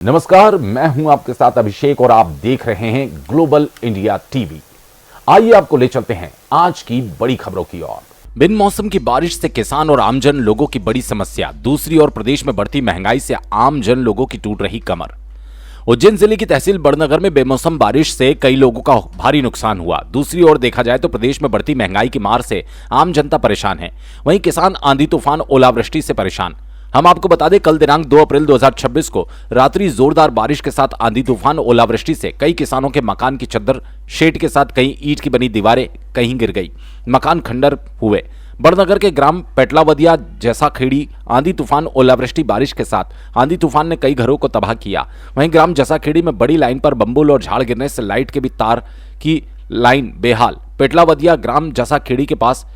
नमस्कार, मैं हूं आपके साथ अभिषेक और आप देख रहे हैं ग्लोबल इंडिया टीवी। आइए आपको ले चलते हैं आज की बड़ी खबरों की ओर। बिन मौसम की बारिश से किसान और आमजन लोगों की बड़ी समस्या। दूसरी ओर प्रदेश में बढ़ती महंगाई से आमजन लोगों की टूट रही कमर। उज्जैन जिले की तहसील बड़नगर में बेमौसम बारिश से कई लोगों का भारी नुकसान हुआ। दूसरी ओर देखा जाए तो प्रदेश में बढ़ती महंगाई की मार से आम जनता परेशान है। वहीं किसान आंधी तूफान ओलावृष्टि से परेशान। हम आपको बता दें, कल दिनांक 2 अप्रैल 2026 को रात्रि जोरदार बारिश के साथ आंधी तूफान ओलावृष्टि से कई किसानों के मकान की चद्दर शेड के साथ कहीं ईंट की बनी दीवारें कहीं गिर गई, मकान खंडर हुए। बड़नगर के ग्राम पेटलावदिया जैसा खेड़ी आंधी तूफान ओलावृष्टि बारिश के साथ आंधी तूफान ने कई घरों को तबाह किया। वहीं ग्राम जैसा खेड़ी में बड़ी लाइन पर बम्बुल और झाड़ गिरने से लाइट के भी तार की लाइन बेहाल। पेटलावदिया ग्राम जैसा खेड़ी के पास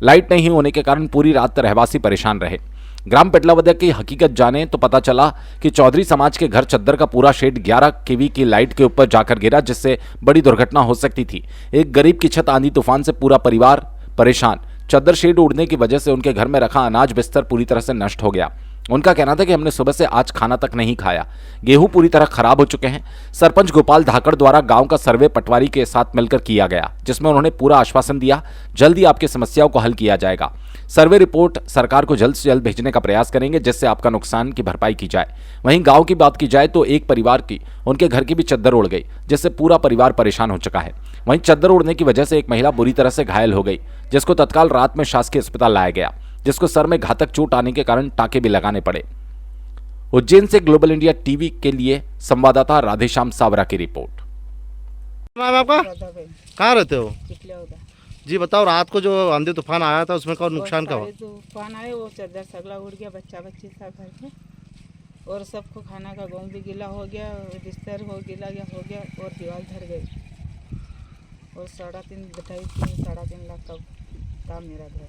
लाइट नहीं होने के कारण पूरी रात रहवासी परेशान रहे। ग्राम पेटलावदिया की हकीकत जाने तो पता चला कि चौधरी समाज के घर चद्दर का पूरा शेड 11 केवी की लाइट के ऊपर जाकर गिरा, जिससे बड़ी दुर्घटना हो सकती थी। एक गरीब की छत आंधी तूफान से पूरा परिवार परेशान। चद्दर शेड उड़ने की वजह से उनके घर में रखा अनाज बिस्तर पूरी तरह से नष्ट हो गया। उनका कहना था कि हमने सुबह से आज खाना तक नहीं खाया। गेहूं पूरी तरह खराब हो चुके हैं। सरपंच गोपाल धाकड़ द्वारा गांव का सर्वे पटवारी के साथ मिलकर किया गया, जिसमें उन्होंने पूरा आश्वासन दिया जल्द ही आपकी समस्याओं को हल किया जाएगा। सर्वे रिपोर्ट सरकार को जल्द से जल्द भेजने का प्रयास करेंगे, जिससे आपका नुकसान की भरपाई की जाए। वहीं गांव की बात की जाए तो एक परिवार की उनके घर की भी चद्दर उड़ गई, जिससे पूरा परिवार परेशान हो चुका है। वहीं चद्दर उड़ने की वजह से एक महिला बुरी तरह से घायल हो गई, जिसको तत्काल रात में शासकीय अस्पताल लाया गया, जिसको सर में घातक चोट आने के कारण टांके भी लगाने पड़े। उज्जैन से ग्लोबल इंडिया टीवी के लिए संवाददाता राधेश्याम सावरा की रिपोर्ट। नाम है आपका? कहाँ रहते हो जी? बताओ, रात को जो आंधी तूफान आया था उसमें कौन नुकसान का हुआ? तूफान आए, वो चादर सगला उड़ गया, बच्चा बच्ची था घर में, और सबको खाना का गेहूँ भी गीला हो गया, बिस्तर हो गीला हो गया और दीवार धर गई। और 3.5 लाख का था मेरा घर।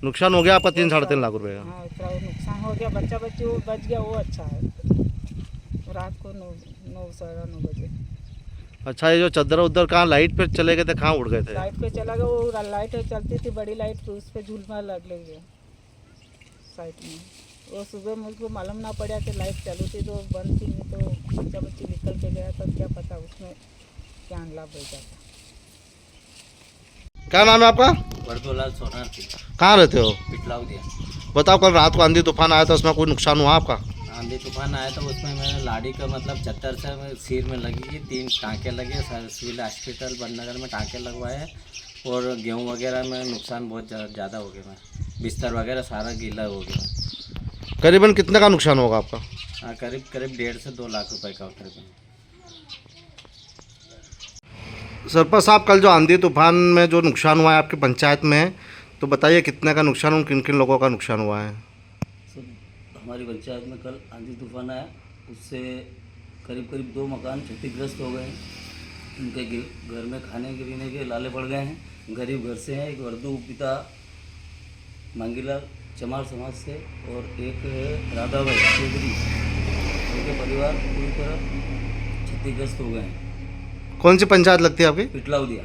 नुकसान हो गया आपका 3-3.5 लाख रुपए का? हाँ, इतना नुकसान हो गया। बच्चा बच्ची वो बच गया, वो अच्छा है। रात को 9-9:30 बजे। अच्छा, ये जो चद्दर उधर कहाँ लाइट पे चले गए थे, कहाँ उड़ गए थे? लाइट पे चला गया, वो लाइट चलती थी बड़ी लाइट, तो उस पर झूलना लग गया साइड में। वो सुबह मुझको मालूम ना पड़ा कि लाइट चालू थी तो बंद थी, नहीं तो बच्चा बच्ची निकल के गया तो क्या पता उसमें क्या लाभ हो जाता। क्या नाम है आपका? वर्दोलाल सोनार थी। कहाँ रहते हो? पिटलावदिया। बताओ, कल रात को आंधी तूफान आया था, उसमें कोई नुकसान हुआ आपका? आंधी तूफान आया था, उसमें मैंने लाड़ी का मतलब चद्दर से सिर में लगी, 3 टाँके लगे। सिविल हॉस्पिटल बड़नगर में टाँके लगवाए, और गेहूँ वगैरह में नुकसान बहुत ज़्यादा हो गया। मैं बिस्तर वगैरह सारा गीला हो गया। करीबन कितने का नुकसान होगा आपका? हाँ, करीब 1.5 से 2 लाख रुपए का करीबन। सरपंच साहब, कल जो आंधी तूफान में जो नुकसान हुआ है आपकी पंचायत में, तो बताइए कितने का नुकसान और किन किन लोगों का नुकसान हुआ है? हमारी पंचायत में कल आंधी तूफान आया, उससे करीब 2 मकान क्षतिग्रस्त हो गए हैं। उनके घर में खाने के पीने के लाले पड़ गए हैं। गरीब घर से हैं, एक वर्दू पिता मांगीलाल चमार समाज से, और एक राधाबाई चौधरी, उनके परिवार पूरी तरह क्षतिग्रस्त हो गए हैं। कौन सी पंचायत लगती है आपकी? पिटलावदिया।